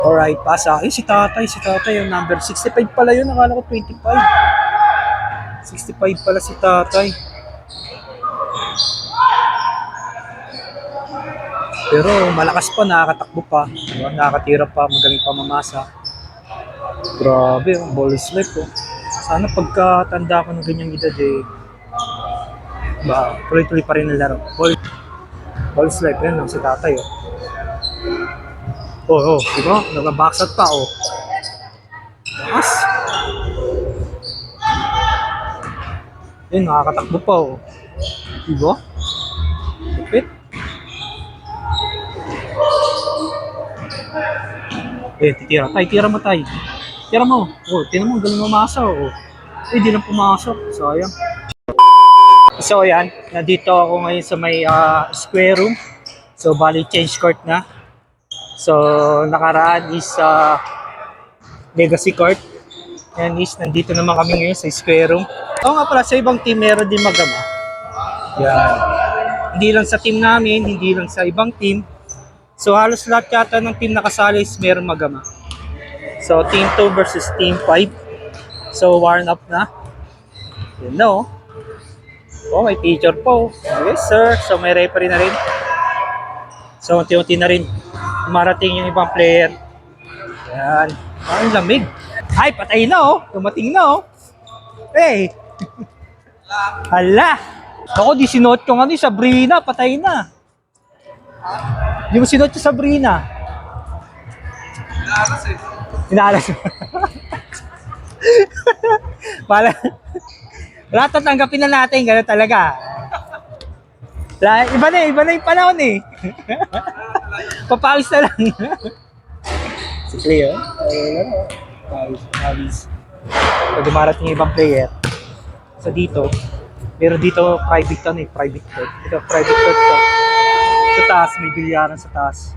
Alright, pasa. Si tatay yung number 65 pala yun. Nakala ko 25. 65 pala si tatay. Pero malakas pa, nakakatakbo pa. Diba? Nakakatira pa, magaling pa mamasa. Grabe, ball slip oh. Sana pagkatanda ko ng ganyang edad tuloy-tuloy pa rin ang laro. Ball slip, yan si tatay oh. Diba? Nagbabaksat pa oh. Lakas. Yun, nakakatakbo pa oh. Diba? Lupit. Titira. Tira mo tay. Tira mo. Tinan mo, galing mamasa oh. Di lang pumasok. Sayang. So yan, nandito ako ngayon sa may square room. So bali change court na. So nakaraan is legacy court. And is nandito naman kami ngayon sa square room. Oo nga pala, sa ibang team meron din magama. Yan. Hindi lang sa team namin, hindi lang sa ibang team. So halos lahat yata ng team nakasali is meron magama. So team 2 versus team 5. So warm up na. You know. Oh, may teacher po. Yes sir. So may referee na rin. So unti-unti na rin marating yung ibang player. Yan. Ang lamig. Ay, patay na oh. Tumating na oh. Hey. Hala. Ako, di sinuot yung Sabrina. Patay na. Di mo sinuot yung Sabrina. Inaalas eh. Inaalas. Lahat tatanggapin na natin. Ganun talaga. Iba na yung panahon eh. Papawis na lang. Si Cleo. Pawis. So dumarating yung ibang player. So dito, meron dito private court. Ito private court to. Sa taas, may bilyaran sa taas.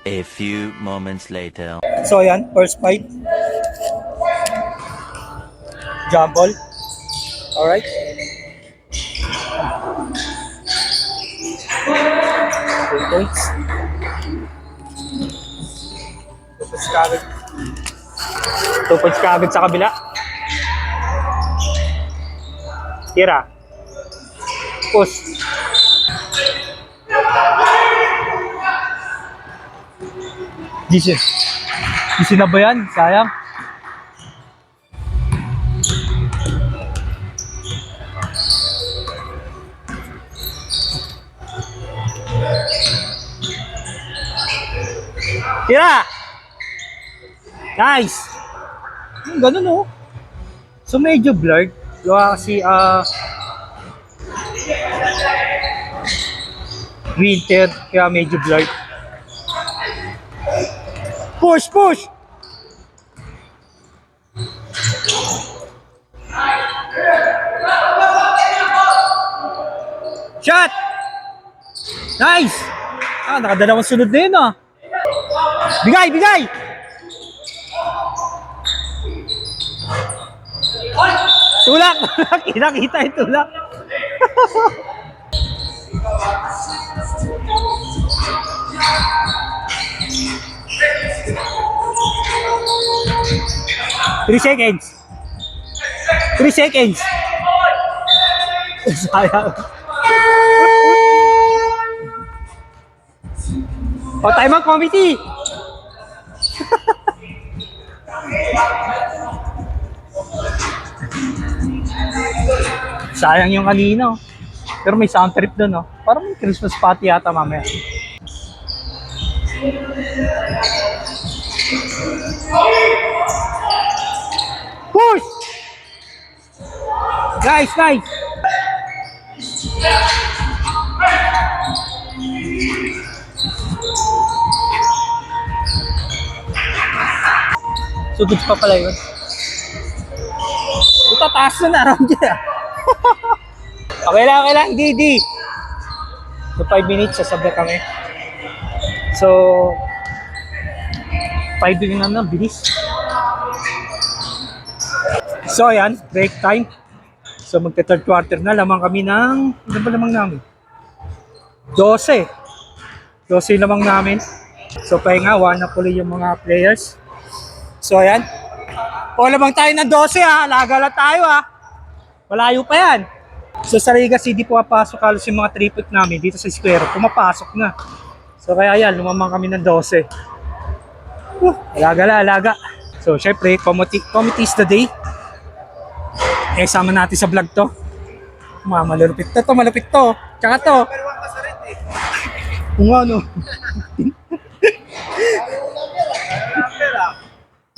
A few moments later. So ayan, first fight. Jump ball. Alright. 2 points. 2 points kagad. 2 points kagad sa kabila. Tira. Push. Gisi na ba yan? Sayang. Tira! Nice! Ganun oh. So medyo blurred. Gawa kasi winter, kaya medyo blurred. Push! Shot! Nice! Nakadalawang sunod na yun Bigay! Tulak! Kinakita yung tulak. Three seconds. Sayang. Time out, committee. Sayang yung kanina Pero may sound trip doon Parang may Christmas party yata mamaya. Push! Guys, nice! Sugod pa pala yun. Tataas na around dyan Okay lang, di. So 5 minutes, sasabay kami. So 5 din na bilis. So ayan, break time. So magte-third quarter na, lamang kami ng, ano ba lamang namin? 12 lamang namin. So pahinga, na puli yung mga players. So ayan. O lamang tayo ng 12 ha. Alaga lang tayo ha. Malayo pa yan. So sa Riga City pumapasok halos yung mga tripod namin dito sa square. Pumapasok na. So kaya yan, lumamang kami ng 12. Alaga la, alaga. So syempre, committee is the day. Eh, sama natin sa vlog to. Malupit to, malupit to. Tsaka to. Kung ano.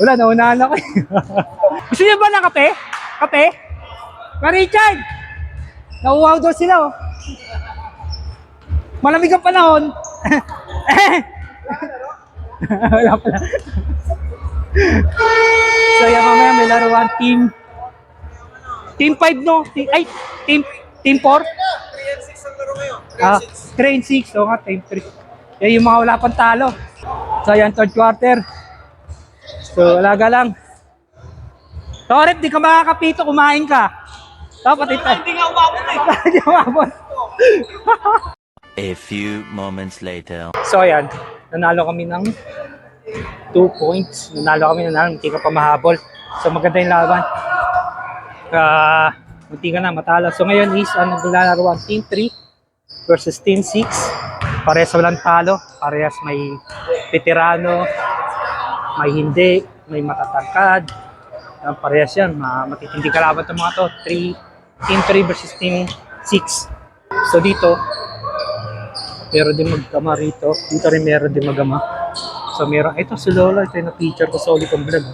Wala, naunahan ako eh. Gusto niyo ba ng kape? Kape? Richard! Nauuhaw daw sila oh. Malamig ang panahon. Wala pala. So yan mamaya may laruan Team 5 no? Team 4? 3 and 6 ang laro ngayon. 3 and 6. So nga, Team 3. Yan yung mga wala pang talo. So yan, third quarter. So alaga lang. Torep, di ka makakapito, kumain ka. Dapat ito. Hindi nga umabot eh. Hindi umabot. A few moments later. So ayan, nanalo kami ng 2 points. Nanalo kami ng hindi ka pa mahabol. So maganda yung laban. Munti ka na matalo. So ngayon is naglalaro ang Team 3 versus Team 6. Parehas walang talo. Parehas may veterano, may hindi, may matatangkad. Parehas yan. Matitindi kalaban ng mga to. Team 3 versus Team 6. So dito, meron din magama rito. Dito rin meron din magama. So meron, ito si Lolo. Ito yung na-feature ko sa ulit kong vlog.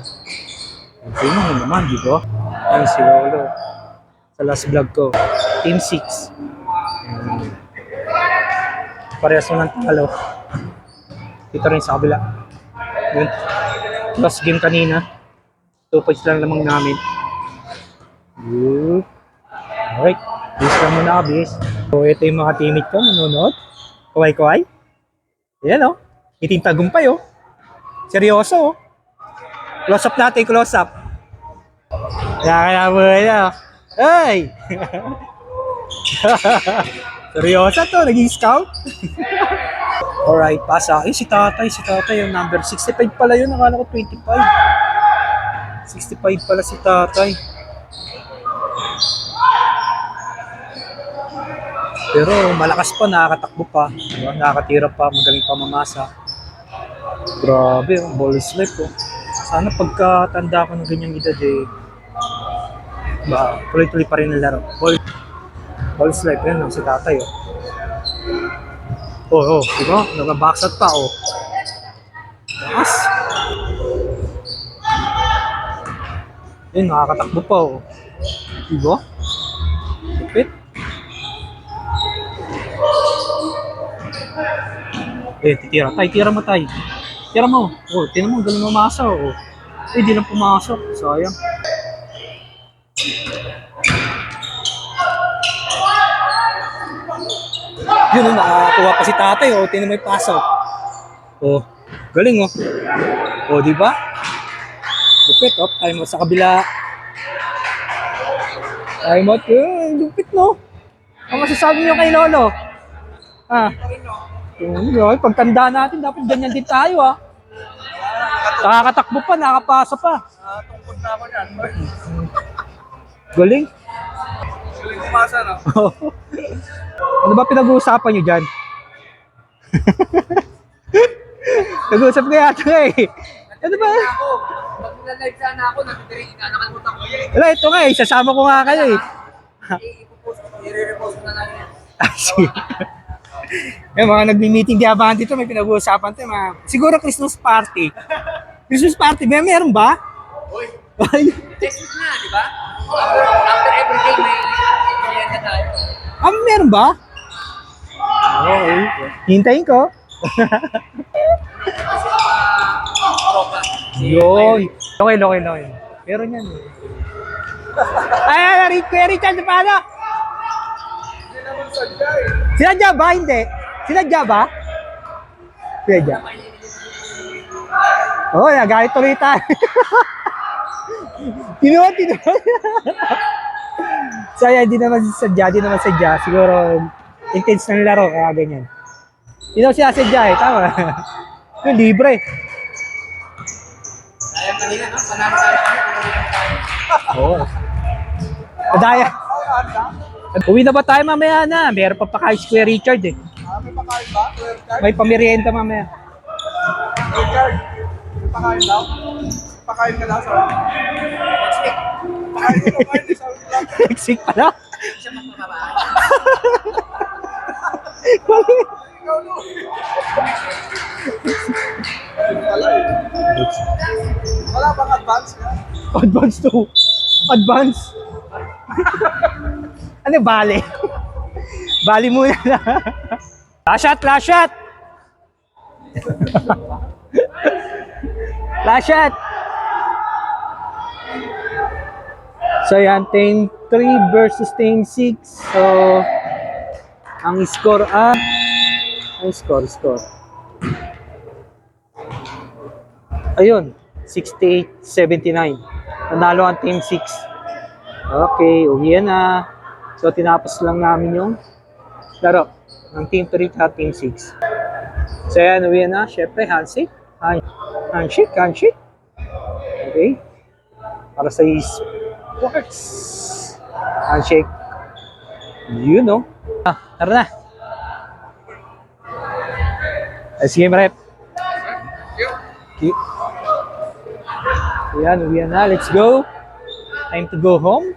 Okay mo naman, di ba? Ayun si Lolo. Sa last vlog ko. Team 6. Parehas mo ng talo. Dito rin sa kabila. Yun. Last game kanina. 2 points lang lamang namin. Alright. Bis lang muna bis. So ito yung mga teammate ko nanonood. Kaway-kaway. Ayan o. Iting tagumpay o. Seryoso o. Close up natin, close up. Kaya mo na. Hey! Seryoso to, naging scout. Alright, pasa. Si tatay yung number 65 pala yun. Nakala ko 25. 65 pala si tatay. Pero malakas pa, nakakatakbo pa. Diba? Nakakatira pa, magaling pa mamasa. Grabe, ball slip oh. Sana pagkatanda ko ng ganyang edad eh, tuloy-tuloy pa rin ang laro. Ball slip, yan lang si tatay oh. Oh, diba? Nag-backsat pa oh. Mas. Yun, nakakatakbo pa oh. Diba? Lupit. Eh, titira. Tira mo tayo. Tira mo. Oh, tinan mo, galing mamasa oh. Eh, di lang pumasok. Sayang. Yun, nakakuha pa si tatay oh. Tinan mo yung pasok. Oh, galing oh. Oh, di ba? Lupit oh. Tayo mo sa kabila. Tayo mo. Lupit no. Ang masasabi niyo kay Lolo? Pagtanda natin, dapat ganyan din tayo ah. Nakakatakbo pa, nakapasa pa. Tungkol na ako dyan. Galing. Galing kumasa, no? Ano ba pinag-uusapan nyo dyan? Nag-uusap ko yata eh. Ano ba? Pag nag-live sana ako, nakalimutan ko. Wala, ito nga eh. Sasama ko nga kayo eh. I-repost ko na lang yan. Yung mga nagmi-meeting di abahan dito, may pinag-uusapan tayo. Siguro Christmas party. Christmas party, meron ba? Uy, Christmas na, di ba? After every day, may merienda tayo. Meron ba? Okay. Hintayin ko. Tropa. Yun. Okay. Meron yan eh. Ay, Kuya Richard, paano? Sinadya ba? Hindi. Sinadya ba? Sinadya. Oo, nagalit tuloy tayo. Tinuwan. So, yan, di naman sadya. Siguro, intense ng laro, kaya ganyan. Hindi naman sinasadya eh, tama. Yung libre. Sayang kanina, no? Panalo sana kami kung hindi kami tayo. Oo. Madaya. Uwi na ba tayo mamaya na? Meron pa kay Square Richard eh. May pakain ba? May pamerienda mamaya. Richard, may pakain daw? Pakain ka daw sa Next week. pakain ko kumain sa lang. Next week pala. Siya magpapaba. Ikaw no. Wala bang advance ka? Advance to. Advance. Ano bali? Bali muna na. Last shot, last shot. Last shot. So yan, team 3 versus team 6. So, ang score ang score. Ayun, 68-79. Nanalo ang team 6. Okay, uwi na. So, tinapos lang namin yung laro ng team 3 at team 6. So, yan, uwi na. Siyempre, handshake. Handshake. Okay. Para sa sports. Handshake. You know. Tara na. Sige, rep. Yan, uwi na. Let's go. Time to go home.